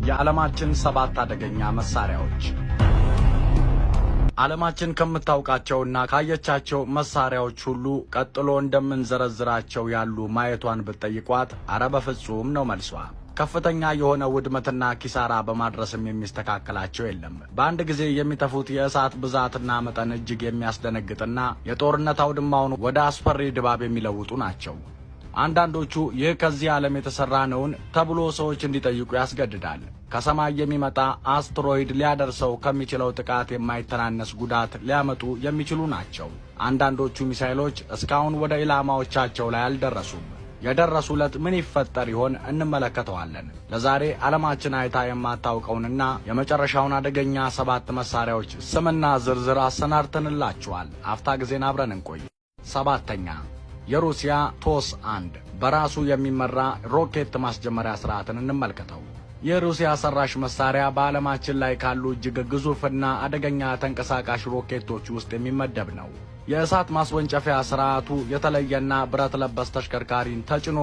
የዓለማችን 7 አደገኛ መሳሪያዎች። ዓለማችን ከምታውቃቸውና ካየቻቸው መሳሪያዎች ሁሉ ቀጥሎ እንደምንዘረዝራቸው ያሉ ማየቷን ብትጠይቋት አረ በፍጹም ነው መልሷ። ከፍተኛ የሆነ ውድመትና ኪሳራ በማድረስም የሚስተካከላቸው የለም። በአንድ ጊዜ የሚተፉት የእሳት ብዛትና መጠን እጅግ የሚያስደነግጥና የጦርነት አውድማውን ወደ አስፈሪ ድባብ የሚለውጡ ናቸው። አንዳንዶቹ ይህ ከዚህ ዓለም የተሰራ ነውን ተብሎ ሰዎች እንዲጠይቁ ያስገድዳል። ከሰማይ የሚመጣ አስትሮይድ ሊያደርሰው ከሚችለው ጥቃት የማይተናነስ ጉዳት ሊያመጡ የሚችሉ ናቸው። አንዳንዶቹ ሚሳኤሎች እስካሁን ወደ ኢላማዎቻቸው ላይ አልደረሱም። የደረሱለት ምን ይፈጠር ይሆን እንመለከተዋለን። ለዛሬ ዓለማችን አይታ የማታውቀውንና የመጨረሻውን አደገኛ 7 መሳሪያዎች ስምና ዝርዝር አሰናድተንላችኋል። አፍታ ጊዜን አብረን እንቆይ። 7ኛ የሩሲያ ቶስ-1 በራሱ የሚመራ ሮኬት ማስጀመሪያ ስርዓትን እንመልከተው። የሩሲያ ሰራሽ መሳሪያ በዓለማችን ላይ ካሉ እጅግ ግዙፍና አደገኛ ተንቀሳቃሽ ሮኬቶች ውስጥ የሚመደብ ነው። የእሳት ማስወንጨፊያ ስርዓቱ የተለየና ብረት ለበስ ተሽከርካሪን ተጭኖ